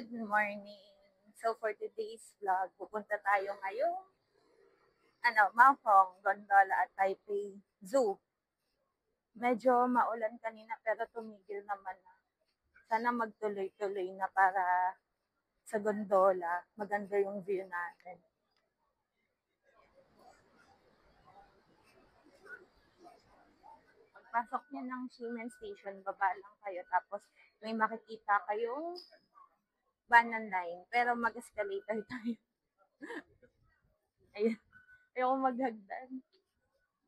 Good morning. So for today's vlog, pupunta tayo ngayong Maokong, Gondola at Taipei Zoo. Medyo maulan kanina pero tumigil naman na. Sana magtuloy-tuloy na para sa gondola, maganda yung view natin. Pagpasok niyo ng Ximen Station, baba lang kayo tapos may makikita kayong Banan Line pero mag-escalator tayo. Ayun. Ayoko maghagdan.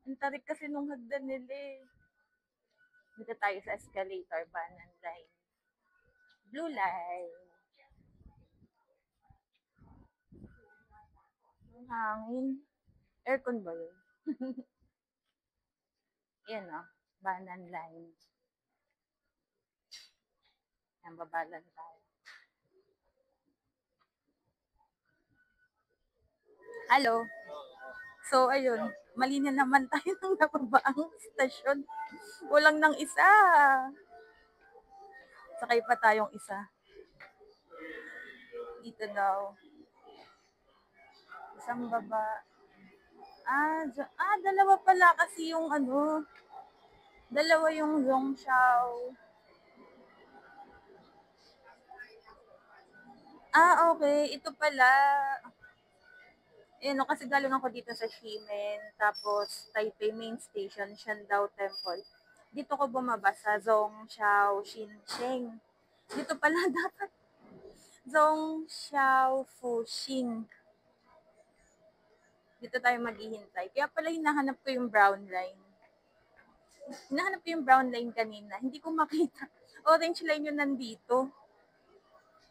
Ang tarik kasi nung hagdan nila eh. Dito tayo sa escalator, Banan Line. Blue Line. Ang hangin. Aircon ba yun? Yan o, Banan Line. Yan, babalan tayo. Hello. So, ayun. Mali na naman tayo ng nababaang stasyon. Walang nang isa. Sakay pa tayong isa. Dito daw. Isang baba. Dalawa pala kasi yung dalawa yung Zhongxiao. Okay. Ito pala. Kasi galing ako dito sa Ximen, tapos Taipei Main Station, Shandao Temple. Dito ko bumaba sa Zhongxiao Xinsheng. Dito pala dapat Zhongxiao Fuxing. Dito tayo maghihintay. Kaya pala hinahanap ko yung brown line. Hinahanap ko yung brown line kanina. Hindi ko makita. Orange line yun nandito.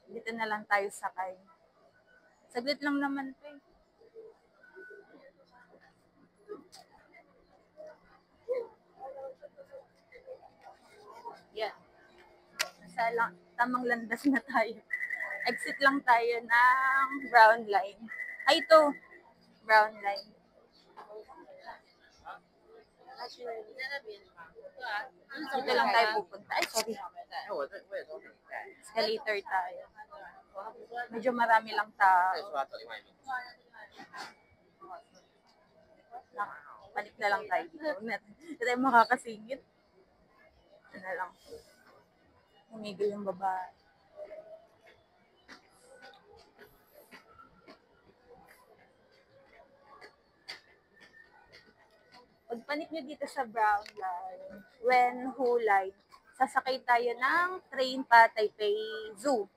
Dito na lang tayo sakay. Saglit lang naman to eh. Yan. Tamang landas na tayo. Exit lang tayo ng brown line. Ito. Brown line. Dito lang tayo pupunta. Sorry. Escalator tayo. Medyo marami lang tao. Balik na lang tayo dito. Hindi tayo makakasingit. Lang. Umigil yung babae. Pagpanik nyo dito sa brown line, Wenhu line, sasakay tayo ng train pa Taipei Zoo.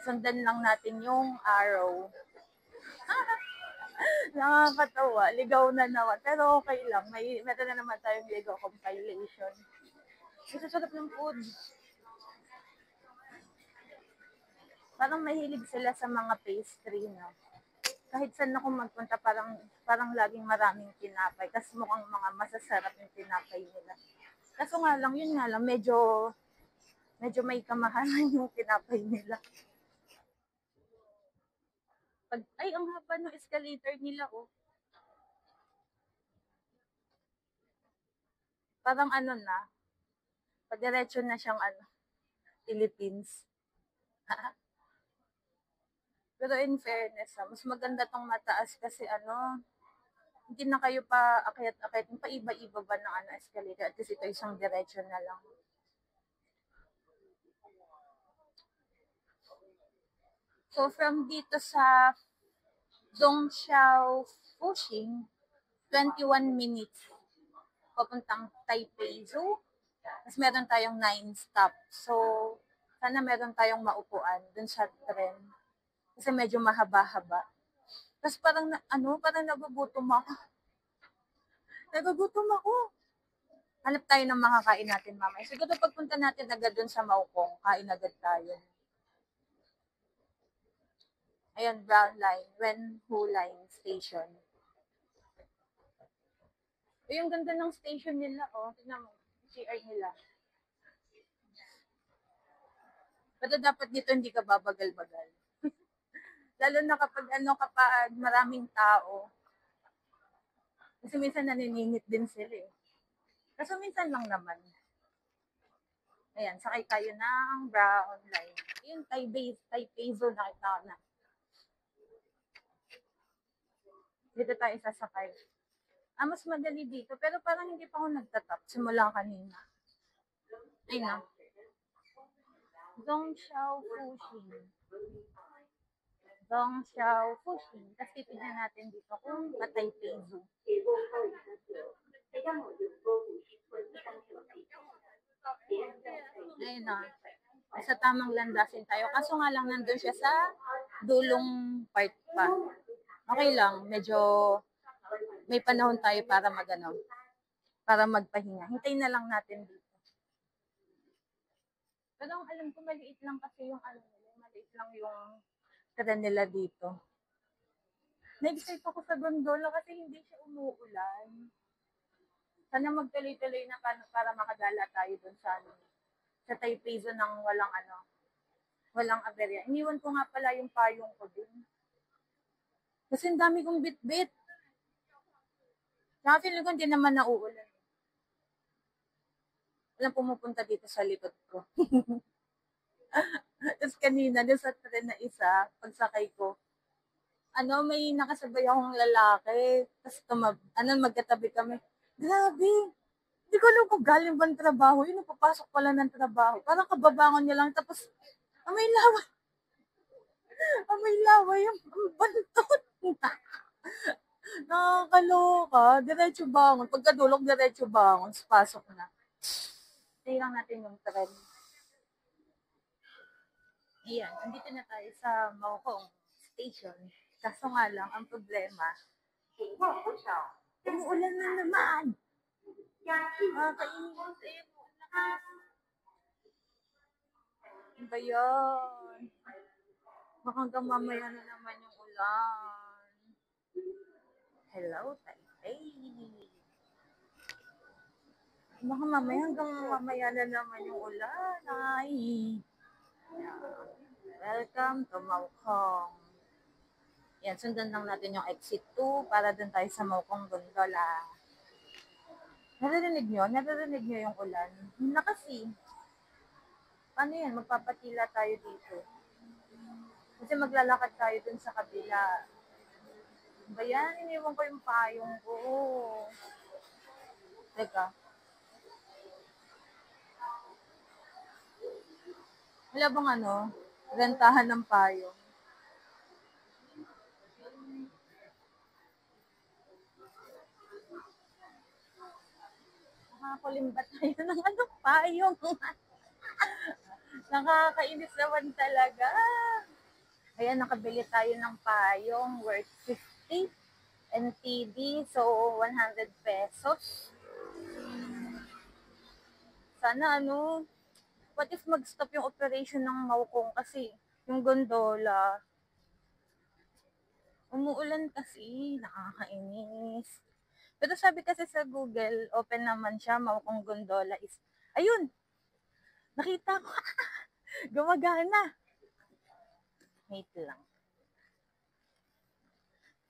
Sundan lang natin yung arrow. Nakakatawa, ligaw na naman. Pero okay lang, meron na naman tayong Lego compilation. Ito sarap ng food. Parang mahilig sila sa mga pastry, no? Kahit saan ako magpunta, parang laging maraming tinapay. Kasi mukhang mga masasarap yung tinapay nila. Kaso nga lang, medyo may kamahalan yung tinapay nila. Ang haba ng escalator nila, oh. Parang padiretso na siyang Philippines. Pero in fairness, mas maganda tong mataas kasi hindi na kayo pa akyat-akyat, pa iba-iba ba ng escalator, at least ito isang diretso na lang. So from dito sa Zhongxiao Fuxing, 21 minutes papuntang Taipei Zoo. Tapos meron tayong 9 stops. So sana meron tayong maupuan dun sa tren. Kasi medyo mahaba-haba. Tapos parang nagugutom ako. Hanap tayo ng mga kain natin mamaya. Siguro pagpunta natin agad dun sa Maokong, kain agad tayo. Ayan, brown line, Wenhu line station. Yung ganda ng station nila, oh. Tignan mo, CR nila. Pero dapat dito hindi ka babagal-bagal. Lalo na kapag maraming tao. Kasi minsan naniningit din sila eh. Kaso minsan lang naman. Ayan, sakay tayo ng brown line. Yung Taipei Zoo nakita ko na. Dito tayo sasakay. Mas madali dito. Pero parang hindi pa ako nagtatap. Simula kanina. Ayun na. Zhongxiao Fuxing. Zhongxiao Fuxing. Tapos titignan natin dito kung Taipei Zoo. Ayun na. Sa tamang landasin tayo. Kaso nga lang nandun siya sa dulong part pa. Okay lang. Medyo may panahon tayo para para magpahinga. Hintayin na lang natin dito. Pero ang alam ko, maliit lang kasi yung maliit lang yung tren nila dito. Na-excite ako sa gondola kasi hindi siya umuulan. Sana magtuloy-tuloy na para makagala tayo dun sa Taipei Zoo ng walang aberya. Iniwan ko nga pala yung payong ko din. Kasi ang dami kong bit-bit. Saka feeling ko hindi naman nauulan. Walang pumupunta dito sa likod ko. Tapos kanina, doon sa tren na isa, pagsakay ko, may nakasabay akong lalaki. Tapos magkatabi kami. Grabe! Hindi ko alam kung galing ba ng trabaho. Yun, papasok pala ng trabaho. Parang kababangon niya lang. Tapos, amoy lawa. Amoy lawa yung bantot. Nakakaloka. Diretso bangon. Pagkadulog, diretso bangon. Pasok na. Stay lang natin yung tren. Ayan, andito na tayo sa Maokong Station. Kaso nga lang, ang problema, umuulan na naman. Kainis. Ano ba yun? Baka hanggang mamaya na naman yung ulan. Hello, Taipei. Baka hanggang mamaya na naman yung ulan. Ay. Welcome to Maokong. Yan, sundan lang natin yung exit 2 para dun tayo sa Maokong Gondola. Naririnig nyo yung ulan? Yung kasi. Paano yan? Magpapatila tayo dito. Kasi maglalakad tayo dun sa kabila. Ba yan? Iniwan ko yung payong ko. Teka. Wala bang rentahan ng payong? Nakakulimbat tayo ng payong. Nakakainis naman talaga. Ayan, nakabili tayo ng payong worth 50 NTD. So, 100 pesos. Sana what if mag-stop yung operation ng Maokong kasi yung gondola. Umuulan kasi, nakakainis. Pero sabi kasi sa Google, open naman siya, Maokong Gondola is, ayun, nakita ko, gumagana. Wait lang.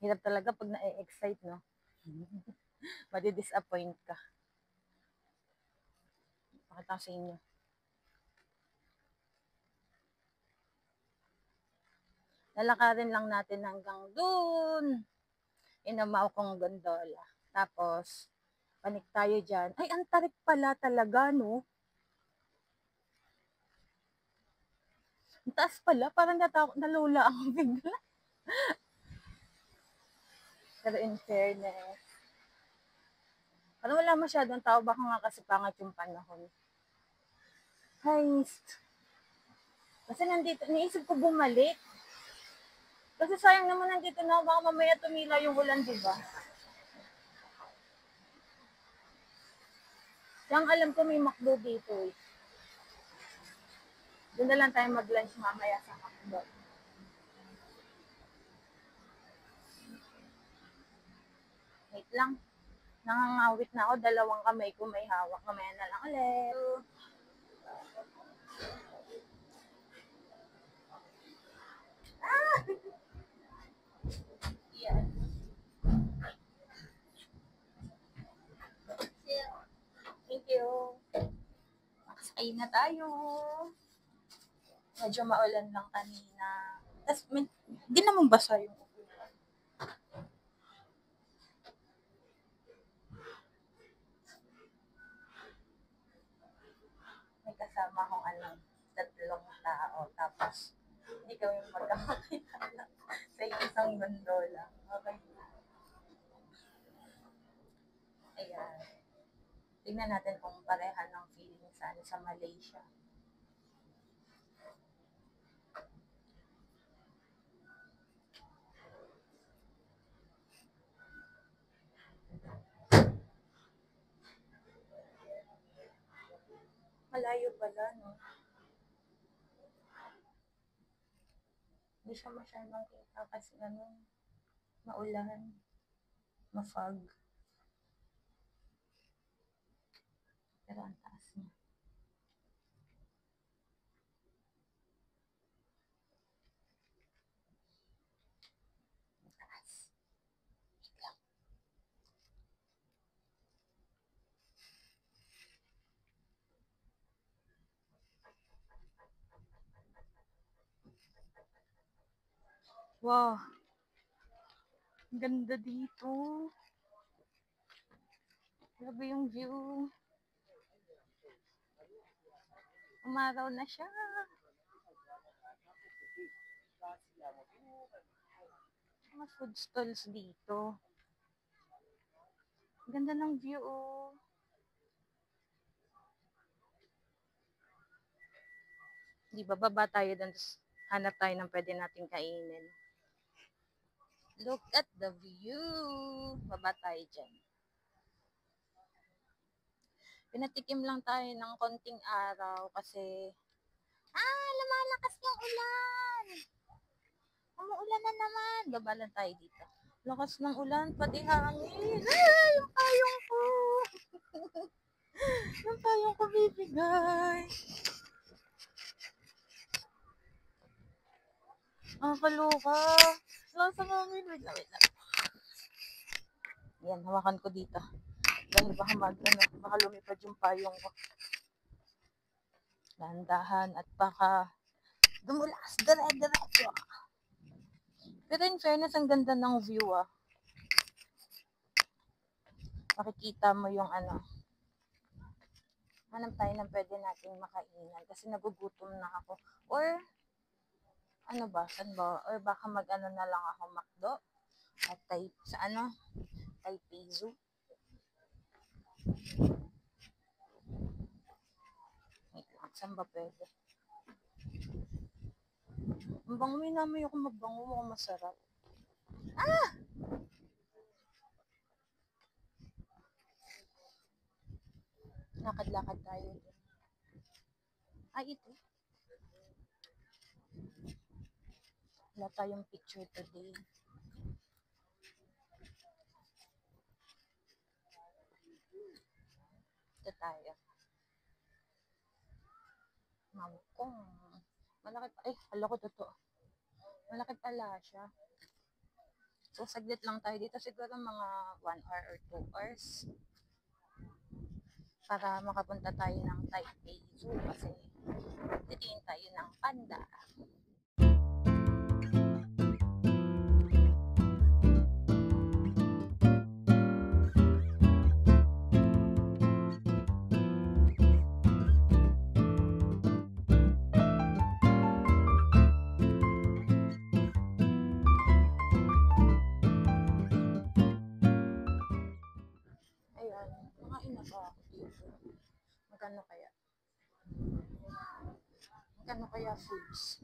Hirap talaga pag na-excite, no? Madi-disappoint ka. Pakita ko sa inyo. Lalakarin lang natin hanggang dun. Inamaw kong gondola. Tapos, panik tayo dyan. Ay, ang tarik pala talaga, no? Ang taas pala. Parang nalula ako bigla. Pero in fairness, parang wala masyadong tao. Baka nga kasi pangat yung panahon. Ay, kasi nandito, naisip ko bumalik. Kasi sayang naman nandito na, baka mamaya tumila yung ulan, diba? Yang alam ko may McDo dito eh. Doon na lang tayo mag-lunch mamaya sa McDo. Wait lang. Nangangawit na ako. 2 kamay ko may hawak. Mamaya na lang ulit. Yes. Thank you. Ayun na tayo. Medyo maulan lang kanina. Tapos, hindi naman basa yung ulan. May kasama akong tatlong tao. Tapos, hindi kami magkakakilala sa isang gondola. Okay. Ayan. Tingnan natin kung pareha ng feeling sa Malaysia. Malayo pala, no? Hindi siya masyadong kita kasi maulan, ma-fog. Pero ang taas niya. Ang taas. Wait lang. Wow. Ang ganda dito. Grabe yung view. Umaraw na siya. Mga food stalls dito. Ang ganda ng view, oh. Di ba, baba tayo dun, hanap tayo ng pwede nating kainin. Look at the view. Baba tayo dyan. Pinatikim lang tayo ng konting araw kasi lumalakas yung ulan. Umuulan na naman. Baba lang tayo dito. Lakas ng ulan, pati hangin. Yung payong ko. Yung payong ko bibigay. Kaloka. Lakas ng hangin. Wait lang. Yan, hawakan ko dito. Dahil baka lumipad yung payong ko. Landahan at baka dumulas. Dire-diretso. Pero in fairness, ang ganda ng view, ah. Makikita mo yung hanap tayo ng pwede nating makainan kasi nagugutom na ako. Or, saan ba? Or baka na lang ako McDo at Taipei Zoo. Wait lang, saan ba pwede? Ang bango, may namin ako magbango, mukhang masarap. Lakad-lakad tayo. Ito. Wala tayong picture today. Ito tayo. Mangkong. Malaki pa. Hala ko totoo. Malaki pala siya. So, saglit lang tayo dito. Siguro mga 1 hour or 2 hours. Para makapunta tayo ng Taipei Zoo kasi titingin tayo ng panda. Ayan, makain na ba ako dito? Magkano kaya foods?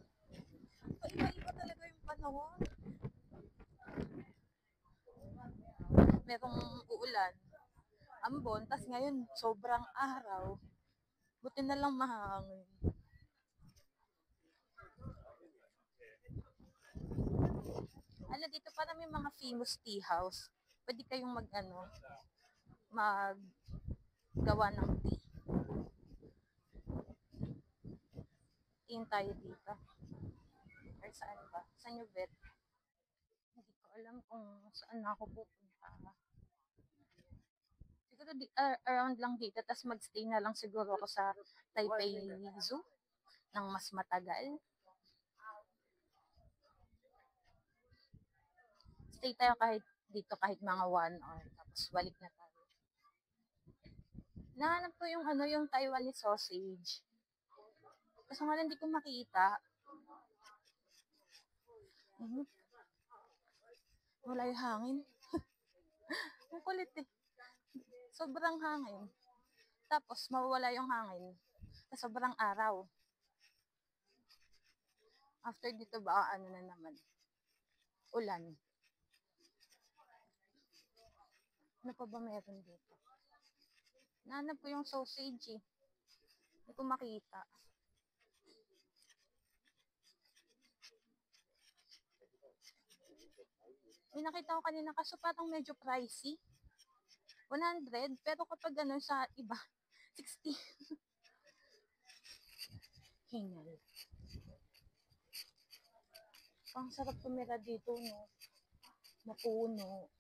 Iba-iba talaga yung panahon. Merong uulan, ambon, tas ngayon sobrang araw. Buti na lang mahangin. Dito para may mga famous tea house. Pwede kayong maggawa ng tea. Tingin tayo dito. Or saan ba? Saan yung vet? Hindi ko alam kung saan ako pupunta. Siguro Pero around lang dito, tapos magstay na lang siguro ako sa Taipei Zoo ng mas matagal. Stay tayo kahit dito, kahit mga 1 hour, tapos balik na tayo. Nahanap ko yung yung Taiwanese sausage. Kasi nga hindi ko makita. Wala yung hangin. Ang kulit eh. Sobrang hangin. Tapos mawawala yung hangin. Sa sobrang araw. After dito ba, ano na naman? Ulan. Ano pa ba meron dito? Nahanap ko yung sausage eh. Hindi ko makita. May nakita ko kanina kaso parang medyo pricey. 100, pero kapag sa iba, 60. Hingal. Ang sarap tumira dito, no? Mapuno.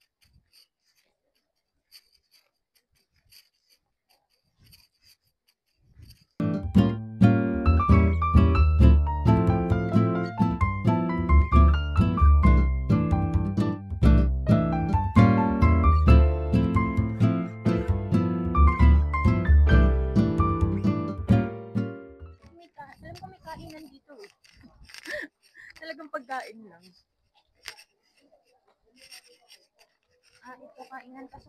Alam ko may kainan dito eh. Talagang pagkain lang. Ito kainan kasi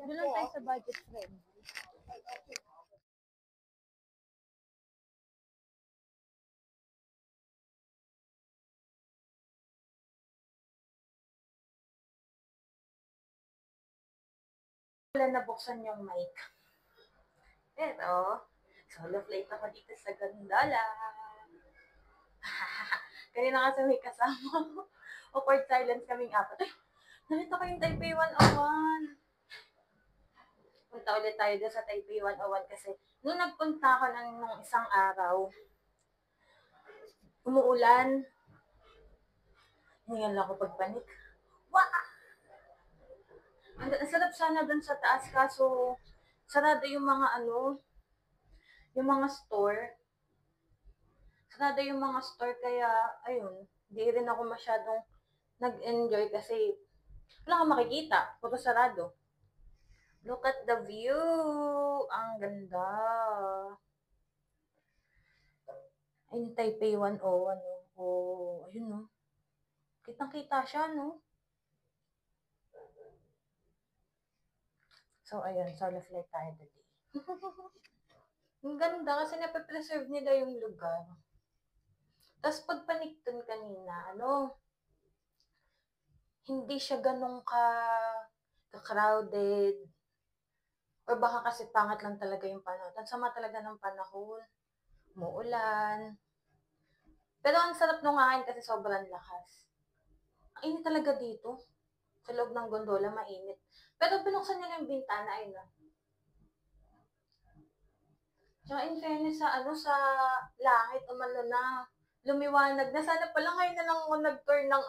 doon lang tayo sa budget friend. Wala nabuksan yung mic. Pero, solo flight ako dito sa Gandala. Kanina kasi may kasama. Awkward silence kaming apat. Ay, nakita ko yung Taipei 101. Punta ulit tayo dyan sa Taipei 101 kasi nung nagpunta ako nung isang araw, umuulan. Hingal ako pagpanik. Wah! Ang sarap sana dun sa taas kaso sarado yung mga yung mga store. Sarado yung mga store kaya ayun, di rin ako masyadong nag-enjoy kasi wala kang makikita, puro sarado. Look at the view! Ang ganda! Ayun, Taipei 101, no? Oh, ayun, no? Kitang-kita siya, no? So, ayun, solo flight tayo today. Ang ganda kasi nape-preserve nila yung lugar. Tapos pag panikton kanina, hindi siya ganun ka-crowded. Or baka kasi pangat lang talaga yung panahon. Ang sama talaga ng panahon. Muulan. Pero ang sarap nung hangin kasi sobrang lakas. Ang init talaga dito. Sa loob ng gondola, mainit. Pero binuksan nila yung bintana, ayun na. Tsaka in fairness sa langit, umano na. Lumiwanag na. Sana pala ngayon na lang ako nag-tour ng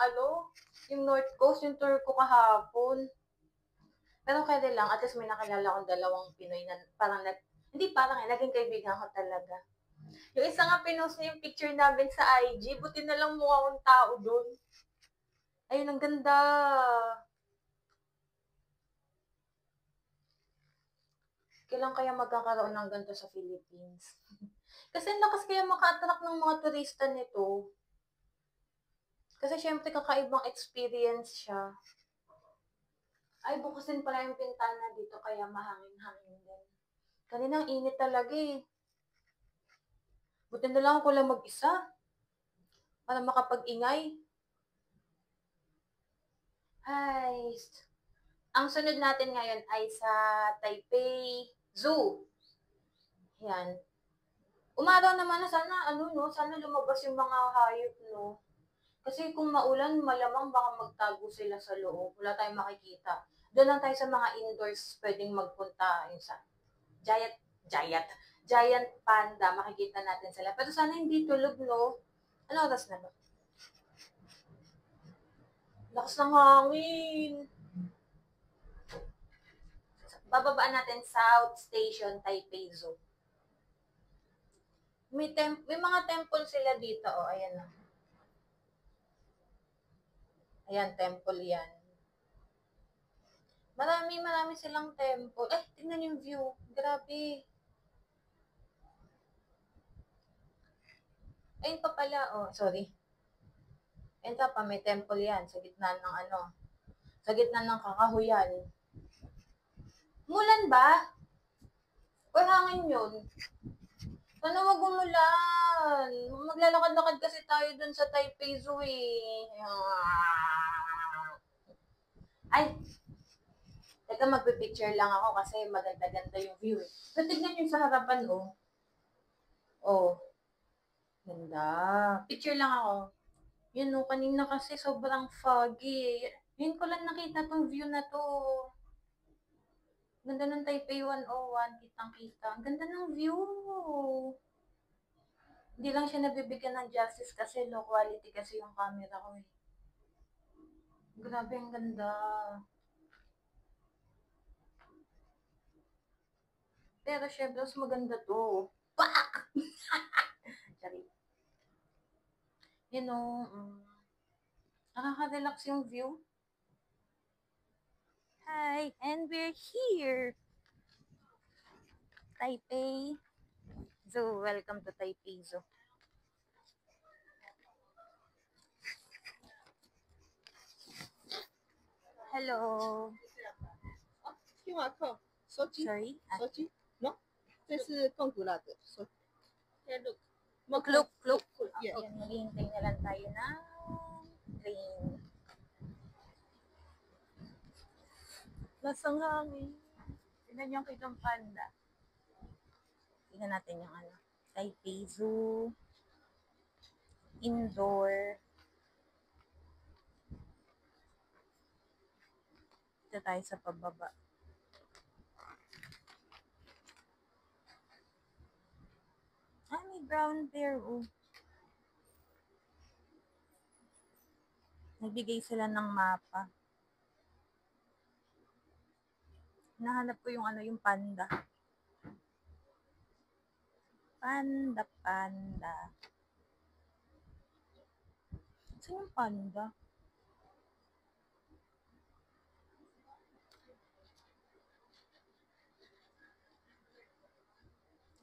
yung North Coast, yung tour ko kahapon. Pero kaya lang, at least may nakilala akong dalawang Pinoy na parang hindi parang naging kaibigan ko talaga. Yung isa nga pinost niya yung picture namin sa IG, buti na lang mukha akong tao doon. Ayun, ang ganda. Kailan kaya magkakaroon ng ganito sa Philippines? Kasi lakas kaya maka-attract ng mga turista nito. Kasi syempre kakaibang experience siya. Ay, bukasin pala yung pintana dito kaya mahangin-hangin din. Kaninang init talaga eh. Buti na lang ako lang mag-isa. Para makapag-ingay. Ay, ang sunod natin ngayon ay sa Taipei Zoo. Yan. Umaraw naman na sana, sana lumabas yung mga hayop, no? Kasi kung maulan, malamang baka magtago sila sa loob. Wala tayong makikita. Doon lang tayo sa mga indoors pwedeng magpunta. Yung sa giant panda, makikita natin sila. Pero sana hindi tulog, no? Ano oras na ba? Lakas ng hangin. bababaan natin South Station, Taipei Zoo. May mga temple sila dito, oh, ayan na. Ayan, temple yan. Marami silang temple. Eh, tingnan yung view. Grabe. Ayun pa pala, oh, sorry. Ayun pa, may temple yan sa gitna ng ano, sa gitna ng kakahuyan. Mulan ba? O hangin yun? Sana wag umulan. Maglalakad-lakad kasi tayo dun sa Taipei Zoo eh. Ay, teka, magpipicture lang ako kasi maganda-ganda yung view eh. So, tignan yung sa harapan, oh. Oh, ganda. Picture lang ako. Yun, oh, kanina kasi sobrang foggy. Yun ko lang nakita tong view na to. Ganda ng Taipei 101, kitang-kita. Ang ganda ng view. Hindi lang siya nabibigyan ng justice kasi low quality kasi yung camera ko eh. Grabe, ang ganda. Pero syempre, mas maganda to. Pak! Sorry. You know, nakaka-relax yung view. Hi, and we're here. Taipei Zoo. Welcome to Taipei Zoo. Hello. 听话扣手机 Sorry? 手机 no 这是贡古拉的手机 Look. yeah. Ayan, maghihintay na lang tayo ng train. Lasang hangin. Tignan yung kitang panda. Tignan natin yung ano. Taipei Zoo. Indoor. Dito tayo sa pababa. Ah, may brown bear, oh. Nagbigay sila ng mapa. Nahanap ko yung ano, yung panda. Panda. Saan yung panda?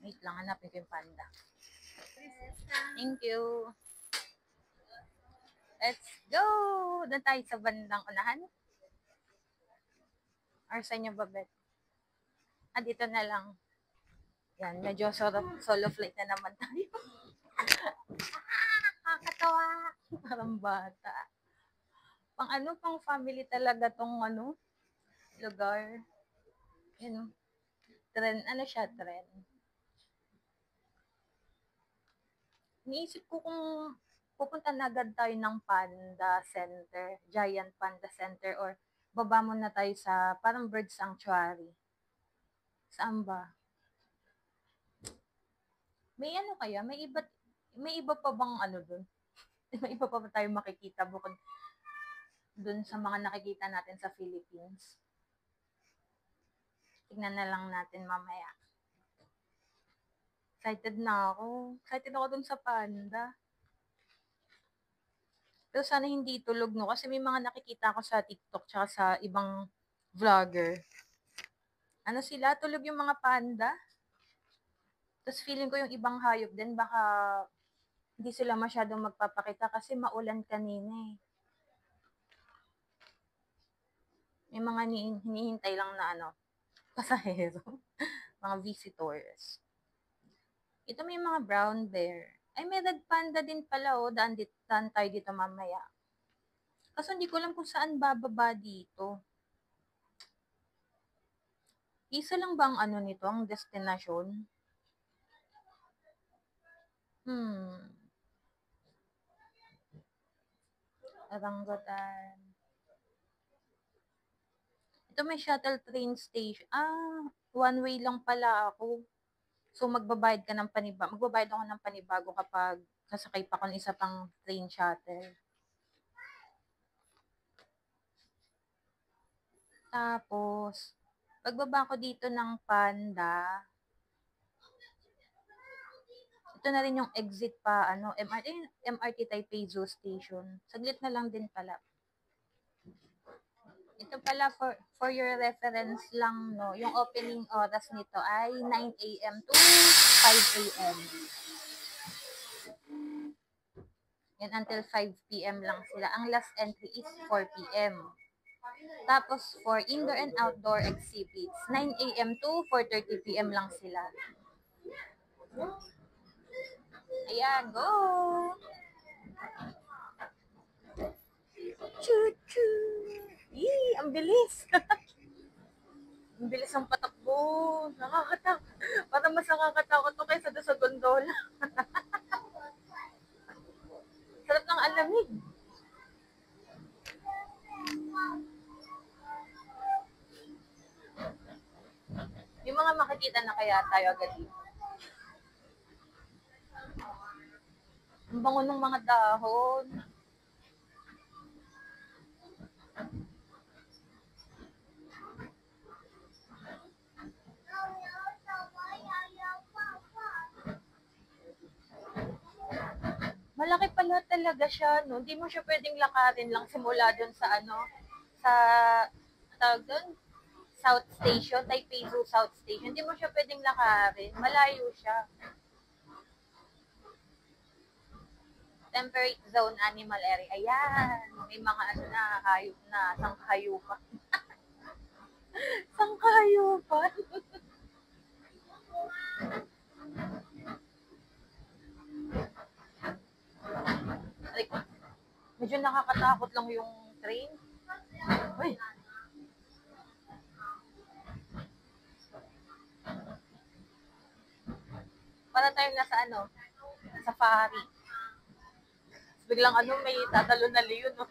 Wait lang, hanapin ko yung panda. Thank you. Let's go! Doon tayo sa bandang unahan. Or sa inyo ba, Bet? Ah, dito na lang. Yan, medyo solo flight na naman tayo. Kakatawa. Parang bata. Pang family talaga tong ano, lugar. Yun, trend, trend. Iniisip ko kung pupunta na agad tayo ng Panda Center, Giant Panda Center, or baba muna tayo sa parang bird sanctuary. Saan ba? May ano kaya? May iba pa bang ano dun? May iba pa ba tayo makikita bukod dun sa mga nakikita natin sa Philippines? Tignan na lang natin mamaya. Excited na ako. Excited ako dun sa panda. Pero sana hindi tulog, no? Kasi may mga nakikita ako sa TikTok tsaka sa ibang vlogger. Ano sila? Tulog yung mga panda. Tapos feeling ko yung ibang hayop din, baka hindi sila masyadong magpapakita kasi maulan kanina eh. May mga hinihintay lang na ano, pasahero. Mga visitors. Ito may mga brown bear. Ay, may red panda din pala, oh. Daan tayo dito mamaya. Kaso hindi ko alam kung saan bababa dito. Isa lang ba ang ano nito, ang destinasyon? Orangutan. Ito may shuttle train station. Ah, one way lang pala ako. So, magbabayad ako ng panibago kapag kasakay pa ko ng isa pang train shuttle. Tapos, Pagbaba ko dito ng Panda, ito na rin yung exit pa, MRT Taipei Zoo Station. Saglit na lang din pala. Ito pala, for your reference lang, no, yung opening oras nito ay 9 a.m. to 5 a.m. Yan, until 5 p.m. lang sila. Ang last entry is 4 p.m. Tapos, for indoor and outdoor exhibits, 9 a.m. to 4:30 p.m. lang sila. Ayan, go! Choo-choo! Yee, ang bilis! Ang bilis ang patakbo. Nakakatakot. Parang mas nakakatakot to kaysa doon sa gondola. Sarap ng alamig. Yung mga makikita na kaya tayo agad dito. Ang bango ng mga dahon. Malaki pala talaga siya, no? Hindi mo siya pwedeng lakarin lang simula doon sa sa tawag doon, South Station, Taipei Zoo South Station. Hindi mo siya pwedeng lakarin. Malayo siya. Temperate zone animal area. Ayan. May mga na hayop na sangkahayupan. Sangkahayupan. Like, medyo nakakatakot lang yung train. Uy. Para tayong nasa safari. Biglang may tatalo na leon, no?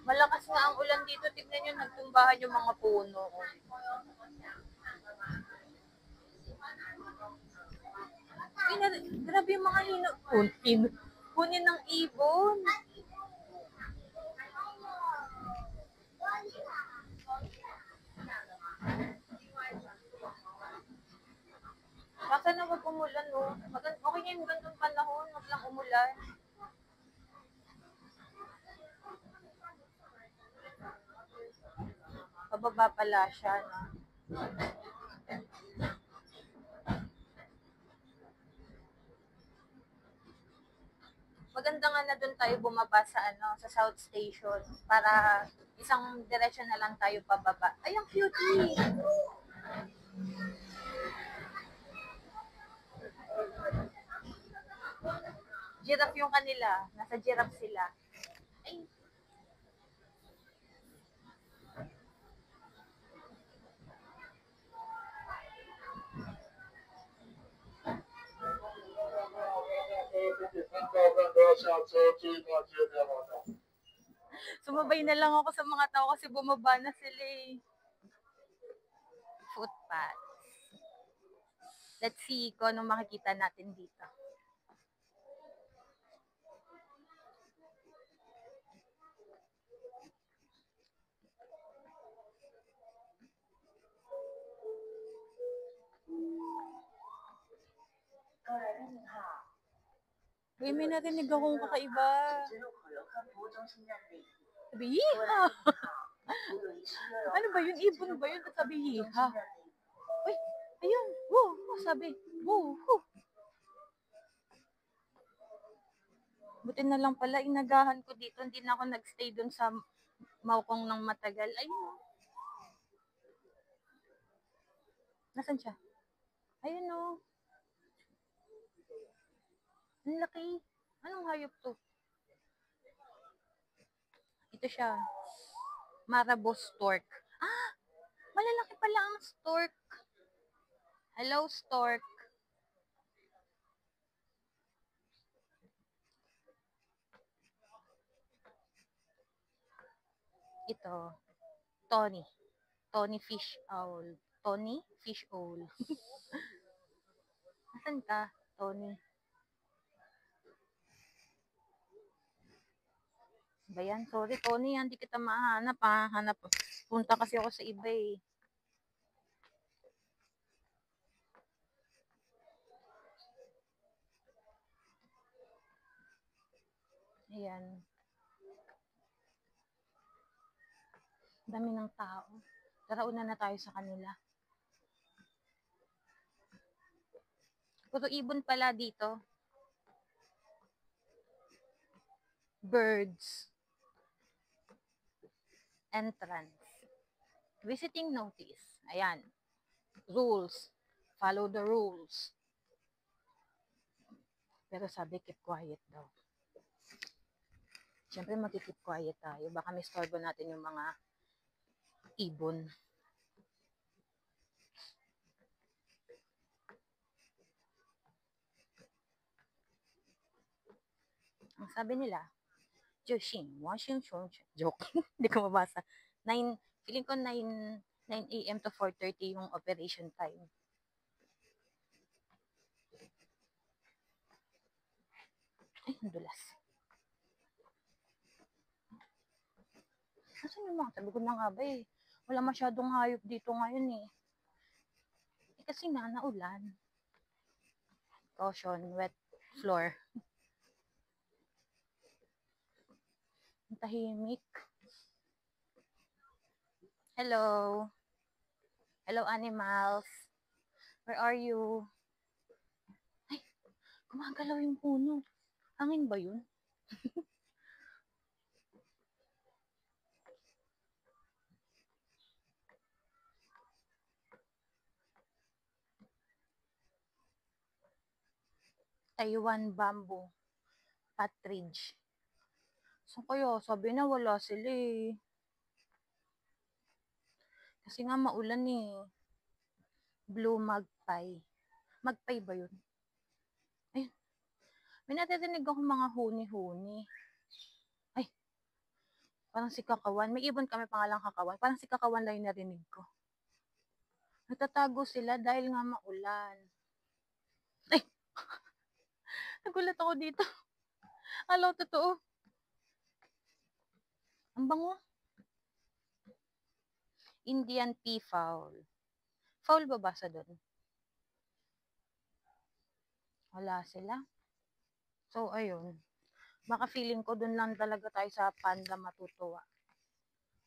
Malakas nga ang ulan dito. Tignan nyo, nagtumbahan yung mga puno. Grabe yung mga kunin ng ibon. Baka na wag umulan, no? Okay na yung gandong panahon, wag lang umulan. Pababa pala siya, no? Maganda nga na doon tayo bumaba sa sa South Station para isang direksyon na lang tayo pababa. Ay, ang cutie! Giraffe yung kanila. Nasa giraffe sila. Ay. Sumabay na lang ako sa mga tao kasi bumaba na sila eh. Footpath. Let's see kung anong makikita natin dito. Uy, may narinig akong kakaiba. Sabi, hiha! Ano ba yun? Ibon ba yun? Sabi, hiha. Uy, ayun. Woo! Sabi, woo! Buti na lang pala, inagahan ko dito. Hindi na ako nagstay dun sa Maokong ng matagal. Ayun. Nasaan siya? Ayun o. Ang laki. Anong hayop to? Ito siya. Marabou stork. Ah! Malalaki pala ang stork. Hello, stork. Ito. Tony. Tony fish owl. Tony fish owl. Nasaan ka, Tony? Ba yan? Sorry, Tony, hindi kita mahanap ha. Hanap. Punta kasi ako sa iba eh. Ayan. Dami ng tao. Tara, una na tayo sa kanila. Puro ibon pala dito. Birds. Entrance. Visiting notice. Ayan. Rules. Follow the rules. Pero sabi, keep quiet daw. Siyempre, mag-keep quiet tayo. Baka may storbo natin yung mga ibon. Ang sabi nila, Joshing, washing, joke. Hindi ko mabasa. 9, feeling ko 9 a.m. to 4:30 yung operation time. Ay, ang dulas. Nasaan yung mga? Sabi ko na nga ba eh. Wala masyadong hayop dito ngayon eh. Kasi nga, naulan. Caution, wet floor. Ang tahimik. Hello. Hello, animals. Where are you? Ay, gumagalaw yung puno. Hangin ba yun? Taiwan bamboo partridge. So kaya, sabi na wala sila eh. Kasi nga maulan eh. Blue magpie. Magpie ba yun? Ayun. May natitinig ako mga huni-huni. Ay, parang si Kakawan. May ibon kami pangalang Kakawan. Parang si Kakawan lang yung narinig ko. Natatago sila dahil nga maulan. Ay, nagulat ako dito. Hello, totoo. Ang bango. Indian peafowl. Fowl ba basa doon? Wala sila. So, ayun. Baka feeling ko doon lang talaga tayo sa panda matutuwa.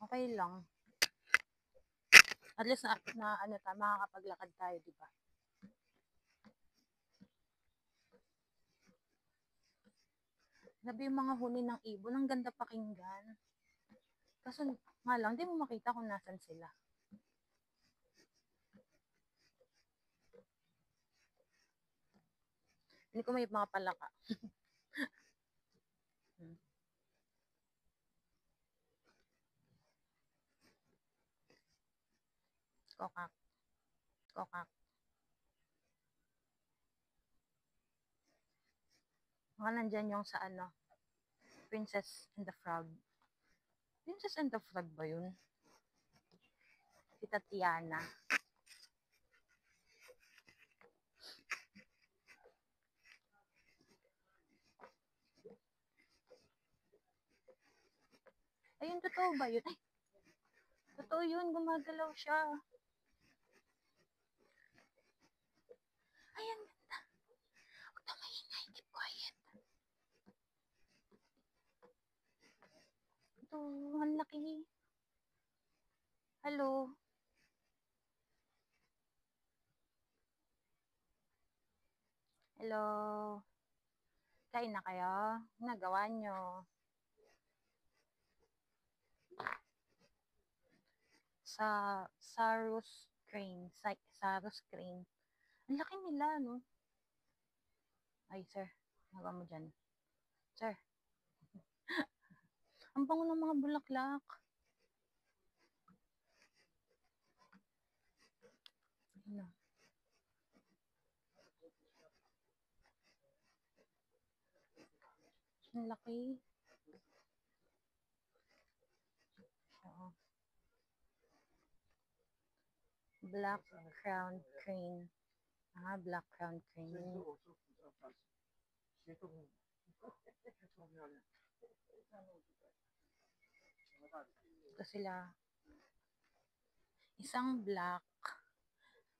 Okay lang. At least makakapaglakad tayo, di ba? Grabe yung mga huni ng ibon. Ang ganda pakinggan. Kaso nga lang, di mo makita kung nasan sila. Hindi ko may mga palaka. Kokak. Kokak. Mga nandyan yung sa ano, Princess and the Frog. Princess and the Frog ba yun? Si Tatiana. Ayun, totoo ba yun? Ay, totoo yun, gumagalaw siya. Ay, ang ganda. Huwag na maingay, keep quiet. Ito, ang laki. Hello. Hello. Kain na kayo? Nagawa nyo? Sa Sarus Crane. Sarus Crane. Ang laki nila, no? Ay, sir. Nagawa mo dyan. Sir. Ang bango ng mga bulaklak. Ano? Ang laki. Oo. Black crowned crane. Ah, black crowned crane. Ito sila. Isang black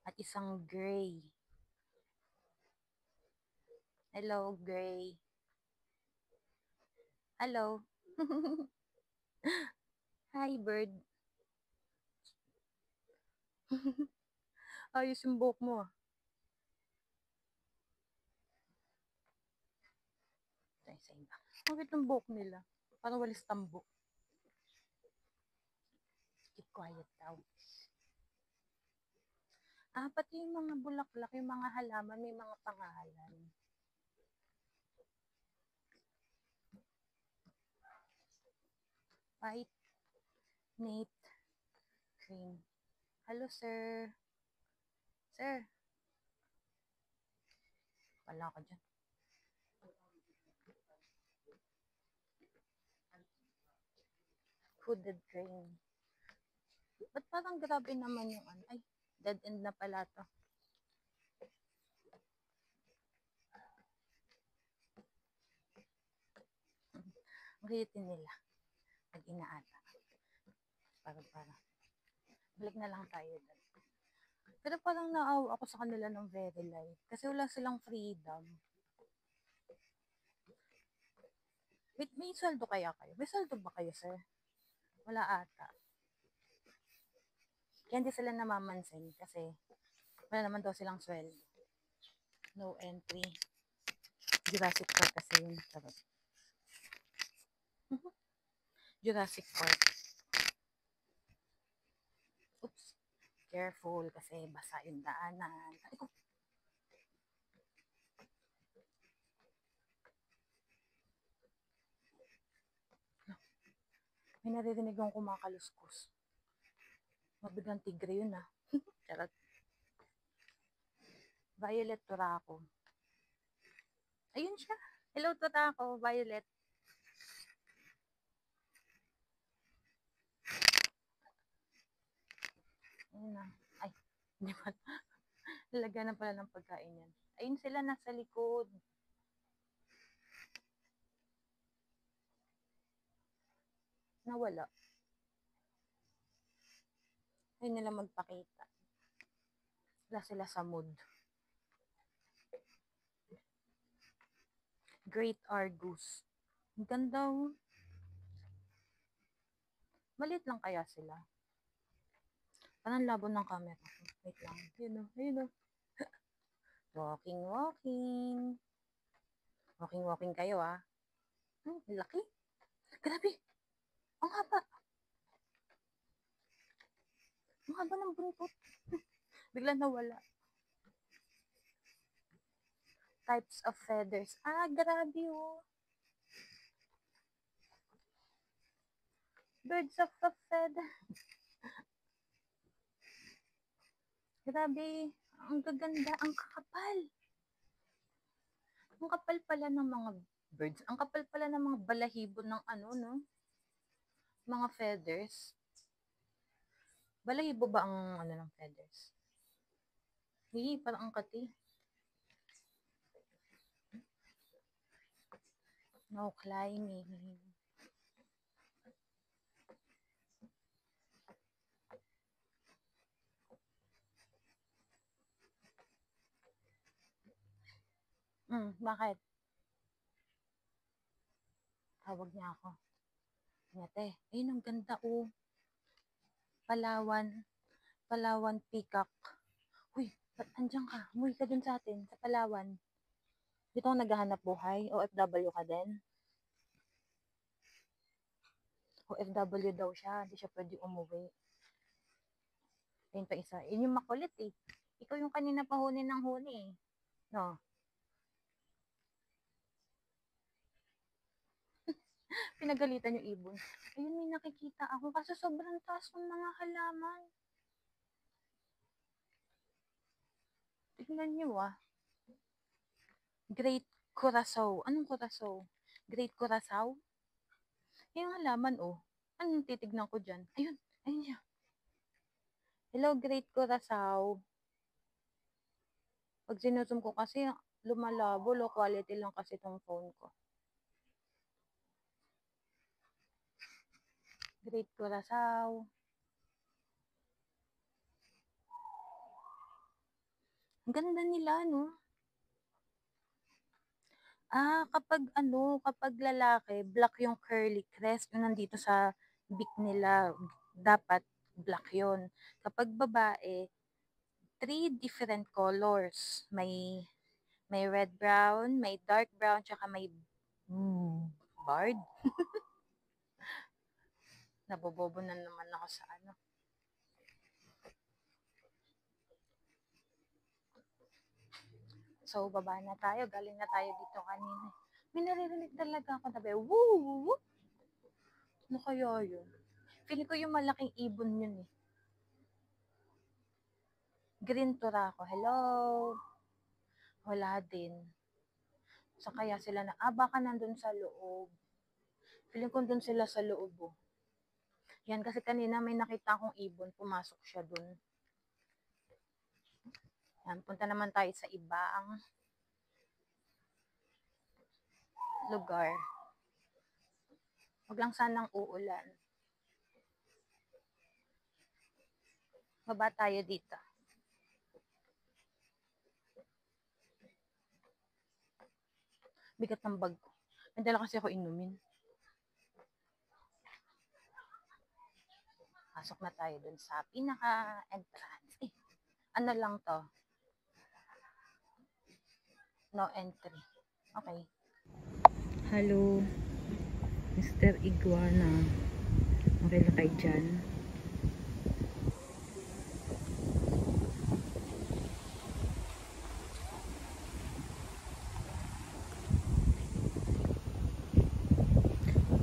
at isang gray. Hello, gray. Hello. Hi, bird. Ayos yung buhok mo. Ito yung sa iba. Bakit yung buhok nila? Parang walis tambo. Keep quiet daw. Pati yung mga bulaklak, yung mga halaman, may mga pangalan. White, Nate, cream. Hello, sir. Sir. Wala ka dyan. Hooded crane. Ba't parang grabe naman yung ano? Ay, dead end na pala to. Ang hitin nila. Nag-inaata. Para. Balik na lang tayo doon. Pero parang naawa ako sa kanila ng very light. Kasi wala silang freedom. Wait, may sweldo kaya kayo? May sweldo ba kayo, sir? Wala ata. Kaya hindi sila namamansin kasi wala naman daw silang sweldo. No entry. Jurassic Park kasi yun. Jurassic Park. Oops. Careful kasi basa yung daanan. Ay ko. May naririnig akong kumakaluskos. Mabigang tigre yun ah. Charot. Violet Turako. Ayun siya. Hello Turako, Violet. Ayun na. Ay, hindi pa. Lalagyan na pala ng pagkain yan. Ayun sila nasa likod. Nawala. Ayun nila magpakita. Wala sila sa mood. Great Argus. Ang ganda. Maliit lang kaya sila. Parang labo ng camera. Wait lang. Ayun o. Ayun o. Walking. Walking kayo ah. Laki. Grabe. Ang haba. Ang haba ng buntot. Bigla nawala. Types of feathers. Grabe oh. Birds of a feather. Grabe. Ang gaganda. Ang kakapal. Ang kapal pala ng mga birds. Ang kapal pala ng mga balahibo ng ano, no? Mga feathers. Balahibo ba ang ano ng feathers? Hindi, parang ang kati. No climbing. Bakit? Tawag niya ako. Ngate, ayun ang ganda oh. Palawan peacock. Uy, ba't andyan ka? Umuwi ka dun sa atin, sa Palawan. Dito ako naghahanap buhay. OFW ka din? OFW daw siya. Hindi siya pwede umuwi. Ayun pa isa. Yun yung makulit eh. Ikaw yung kanina pa huni ng huni eh. No? Pinagalitan yung ibon. Ayun, may nakikita ako kasi sobrang taas ng mga halaman. Tignan nyo ah. Great Curacao. Anong Curacao? Great Curacao? Yung halaman oh. Anong titignan ko dyan? Ayun. Ayun siya. Hello, Great Curacao. Pag sinusum ko kasi lumalabo. Low quality lang kasi itong phone ko. Great Curacao. Ang ganda nila, no? Kapag lalaki, black yung curly crest, yung nandito sa beak nila, dapat black yon. Kapag babae, 3 different colors. May red brown, may dark brown, tsaka may barred. Nabobobo na naman ako sa ano. So, baba na tayo. Galing na tayo dito kanina. May naririnig talaga ako na woo! Ano kaya yun? Feeling ko yung malaking ibon yun eh. Green Turako. Hello? Wala din. So, kaya sila baka nandun sa loob. Feeling ko dun sila sa loob oh. Yan, kasi kanina may nakita akong ibon. Pumasok siya dun. Yan, punta naman tayo sa ibang lugar. Huwag lang sanang uulan. Baba tayo dito. Bigat ng bag ko. May dala kasi ako inumin. Pasok na tayo dun sa pinaka-entrance. Ano lang to? No entry. Okay. Hello, Mr. Iguana. Okay lang kayo dyan.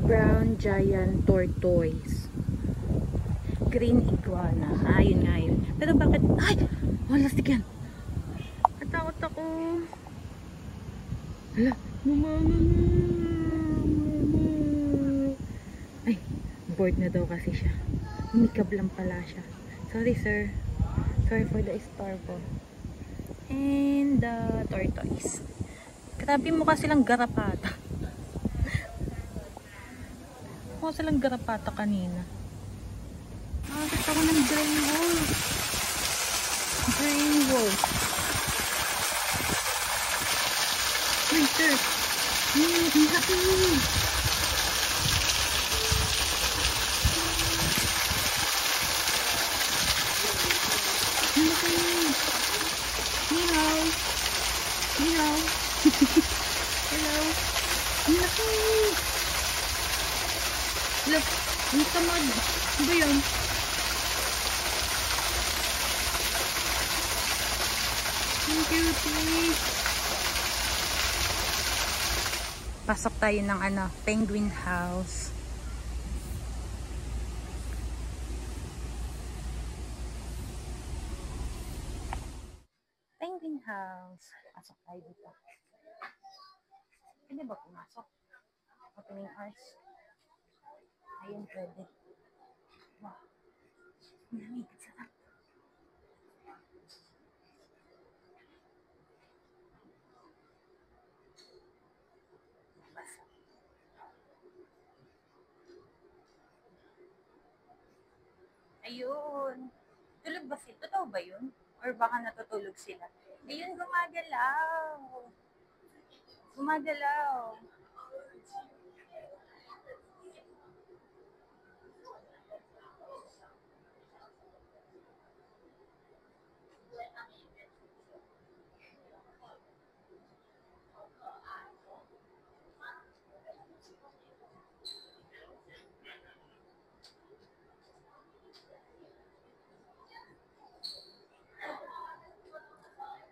Brown giant tortoise. Green iguana. Yun nga yun. Pero bakit? Ay! Lastik yan. Natakot ako. Hala. Ay, bored na daw kasi siya. Umikab lang pala siya. Sorry sir. Sorry for the istorbo. And the tortoise. Grabe mukha silang garapata. Mukha silang garapata kanina. Gusto ko ng green wolf. Green wolf. Ay, sir. Ang laki. Ang laki. Meow. Meow. Hello. Ang laki. Look. Ang tamad. Ano ba yun? Ang cutie. Pasok tayo ng penguin house. Penguin house. Pasok tayo dito. Pwede ba pumasok? Opening hours. Ayun, pwede. Wow. Malamig. Sarap. Ayun. Tulog ba sila? Totoo ba yun? Or baka natutulog sila? Ayun, gumagalaw. Gumagalaw.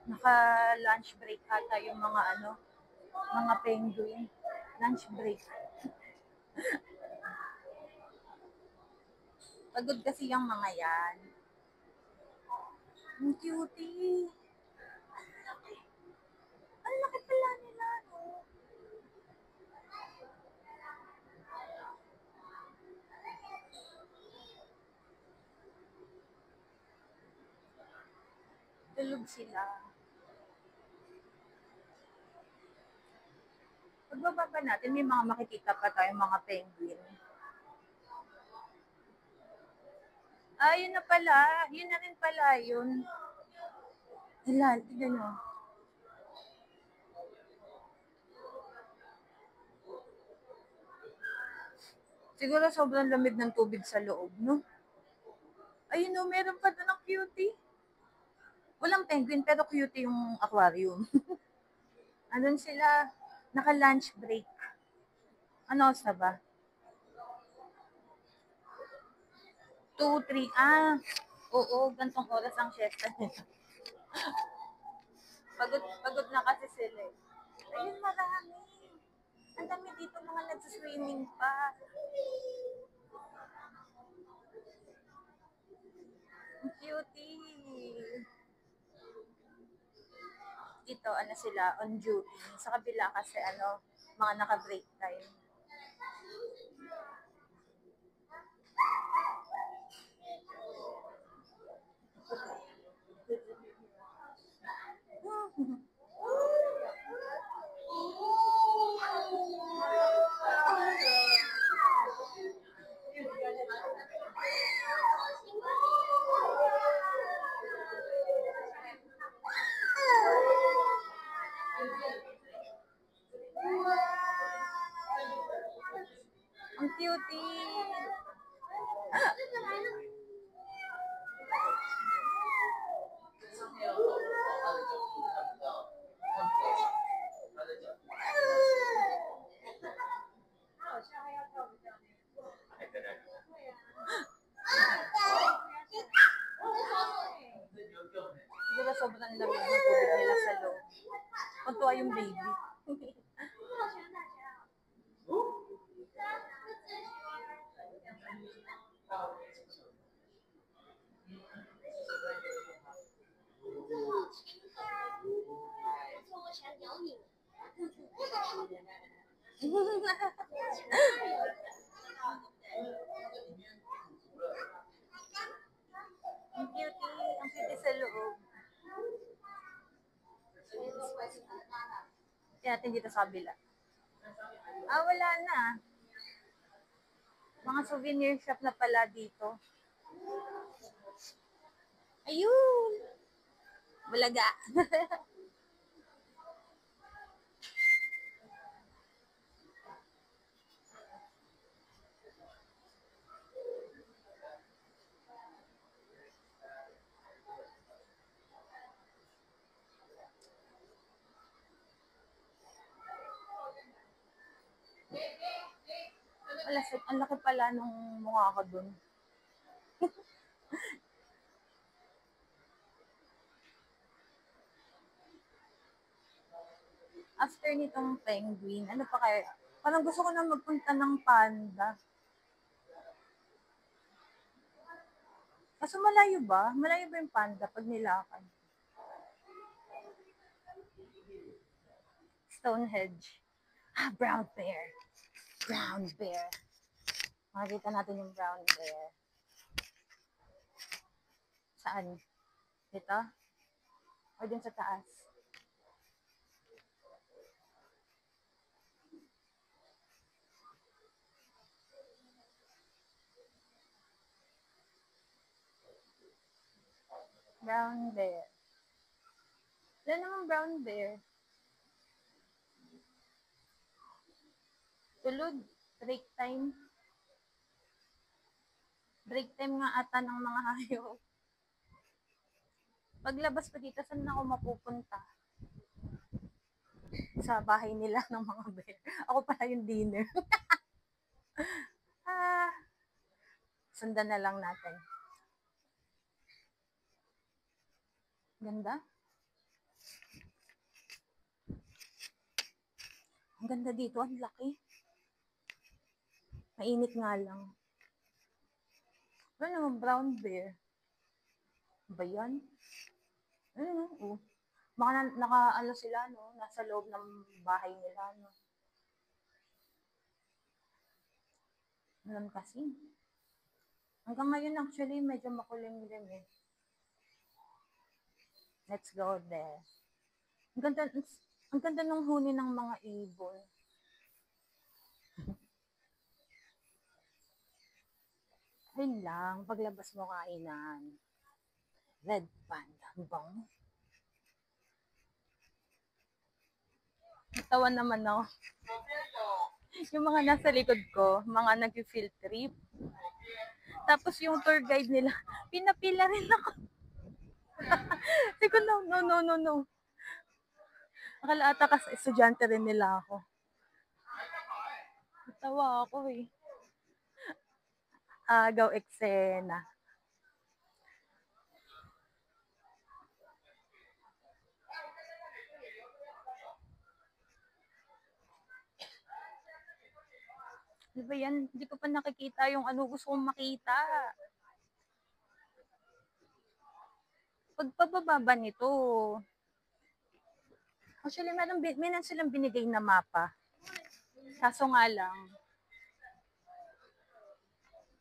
Naka-lunch break ata yung mga penguin. Lunch break. Pagod kasi yung mga yan. Ang cutie. Ang laki pala nila, no? Tulog sila. Pagbaba pa natin, may mga makikita pa tayong mga penguin. Ah, yun na pala. Yun na rin pala yun. Hala, tignan nyo. Siguro sobrang lamig ng tubig sa loob, no? Ayun no, meron pa doon ng cutie. Walang penguin, pero cutie yung aquarium. Andun sila, naka-lunch break. Ano oras na ba? 2, 3, oo, gantong oras ang siesta nila. Pagod na kasi sila eh. Ayun, marami. Ang dami dito mga nagsiswimming pa. Ang cutie. Dito, ano sila, on duty. Sa kabila kasi, mga naka-break time. Ang cutie. Siguro sobrang lamig ng tubig nila sa loob. Pagtuwa yung baby. Ang cutie sa loob. Kaya natin dito sa kabila. Wala na. Mga souvenir shop na pala dito. Ayun! Bulaga. Ang laki pala nung mukha ko dun. After nitong penguin, ano pa kaya? Parang gusto ko na magpunta ng panda. Kaso malayo ba? Malayo ba yung panda pag nilakad? Stonehenge. Brown bear. Brown bear. Makikita natin yung brown bear. Saan? Dito? O dun sa taas? Brown bear. Wala namang brown bear. Tulog. Break time. Break time nga ata ng mga hayop. Paglabas ko dito, saan ako mapupunta? Sa bahay nila ng mga bear. Ako pala yung dinner. Sundan na lang natin. Ganda. Ang ganda dito. Ang laki. Mainit nga lang. Ano, brown bear. Ba yan? Ano? Baka naka sila, no? Nasa loob ng bahay nila, no? Alam kasi. Hanggang ngayon, actually, medyo makulimlim eh. Let's go there. Ang ganda nung huni ng mga ibon. Ayun lang, paglabas mo kainan. Red Panda. Bang. Natawa naman ako. Yung mga nasa likod ko, mga nag-field trip. Tapos yung tour guide nila, pinapila rin ako. Sabi ko, no, no, no, no, no. Akala ata kasi estudyante rin nila ako. Natawa ako eh. Agaw eksena. Ano ba yan? Hindi ko pa nakikita yung ano gusto kong makita. Pagpababa ba nito? Actually, meron silang binigay na mapa. Kaso nga lang,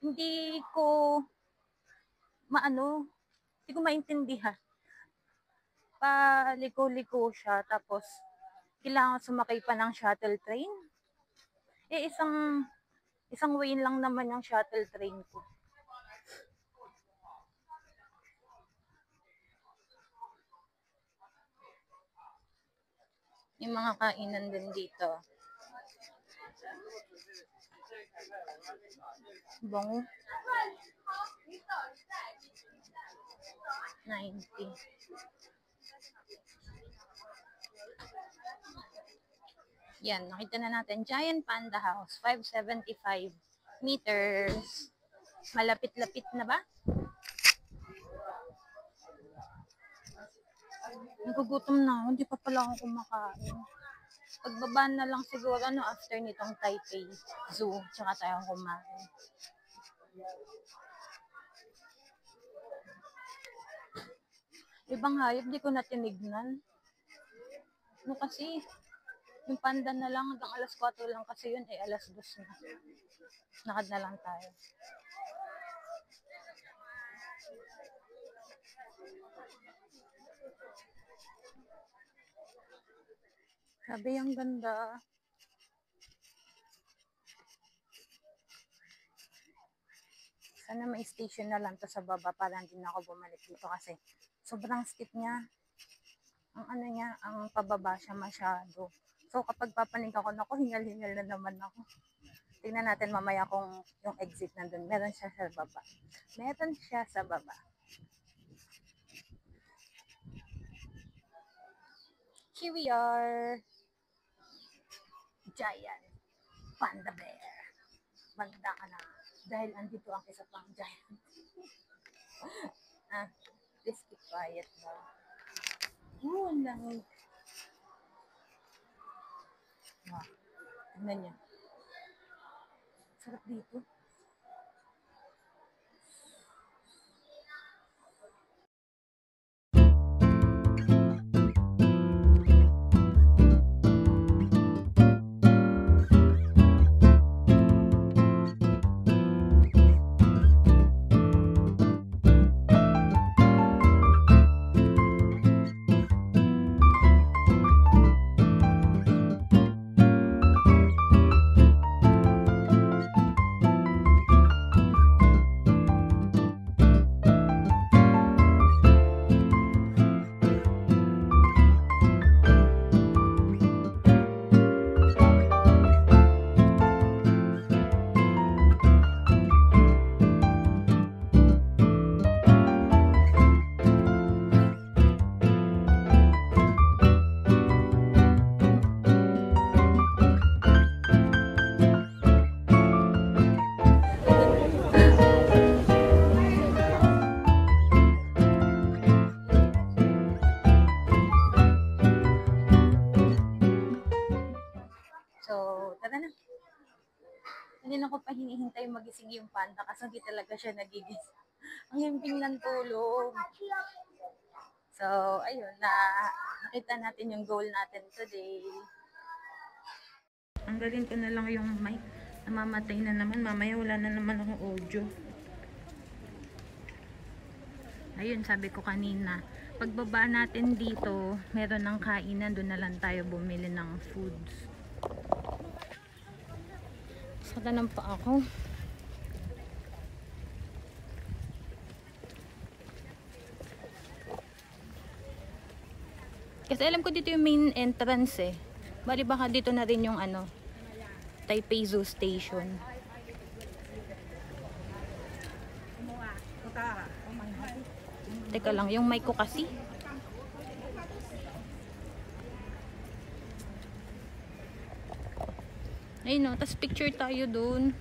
hindi ko hindi ko maintindihan. Paliko-liko siya, tapos kailangan sumakay pa ng shuttle train. Eh, isang way lang naman yung shuttle train ko. Yung mga kainan din dito. Bango. 90. Yan, nakita na natin. Giant Panda House, 575 meters. Malapit-lapit na ba? Nagugutom na ako. Hindi pa pala ako kumakain. Pagbaba na lang siguro after nitong Taipei Zoo. Tsaka tayo kumain. Ibang hayop, di ko na tinignan. Ano kasi, yung panda na lang hanggang alas 4 lang kasi yun, alas 2 na. Nakad na lang tayo. Sabi, ang ganda. Sana may station na lang to sa baba para hindi na ako bumalik dito kasi sobrang steep niya. Ang pababa siya masyado. So kapag papanig ako, hingal-hingal na naman ako. Tingnan natin mamaya kung yung exit nandun. Meron siya sa baba. Meron siya sa baba. Here we are. Giant Panda Bear. Banda ka na. Dahil andito ang isa pang giant. Please keep quiet na. Ang lamig. Tignan niya. Sarap dito. Hindi na ko pa hinihintay magising yung panda kasi hindi talaga siya nagigising. Ang himping ng tulog. So, ayun, nakita natin yung goal natin today. Tanggalin ko na lang yung mic. Namamatay na naman. Mamaya wala na naman akong audio. Ayun, sabi ko kanina. Pagbaba natin dito, meron ng kainan. Doon na lang tayo bumili ng foods. Saka ng pa ako. Kasi alam ko dito yung main entrance eh. Bali baka dito na rin yung ano, Taipei Zoo Station. Teka lang, yung mic ko kasi. Ayun no, tas picture tayo dun.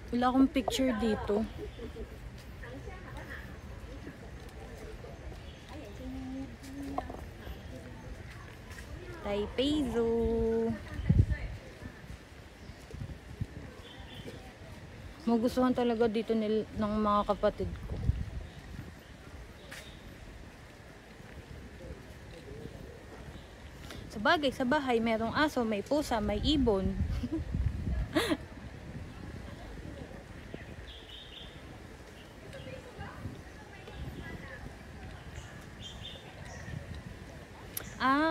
Wala akong picture dito. Taipei Zoo. Magustuhan talaga dito ng mga kapatid ko. Sa bagay, sa bahay, merong aso, may pusa, may ibon.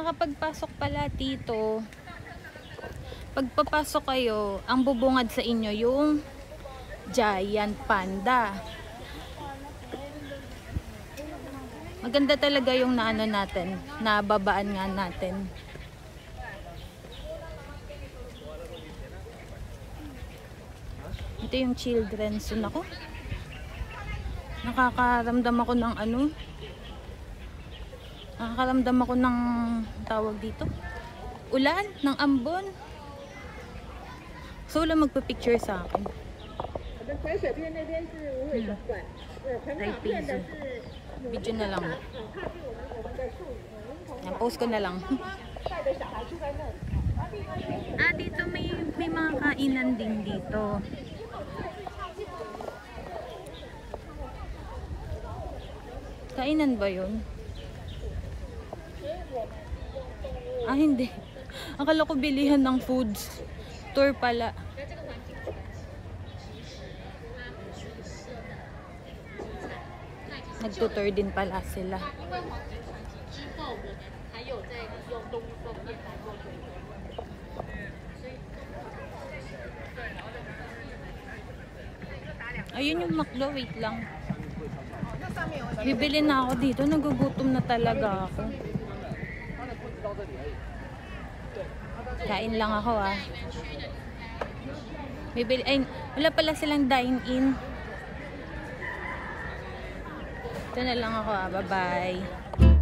Kapag pasok pala dito, pagpapasok kayo, ang bubungad sa inyo yung giant panda. Maganda talaga yung naano natin, nababaan nga natin. Ito yung children's zone ako. Nakakaramdam ako ng ano, nakakaramdam ako ng tawag dito, ulan, ng ambon. So wala magpa-picture sa akin. Taipei Zoo. Video na lang. Yan, post ko na lang. Dito may mga kainan din dito. Kainan ba yun? Hindi. Akala ko bilihan ng foods. Tour pala. Nagtutour din pala sila. Ayun yung McDo, wait lang. Bibili na ako dito, nagugutom na talaga ako. Kain lang ako Bibili, wala pala silang dine-in. Ito na lang ako bye bye.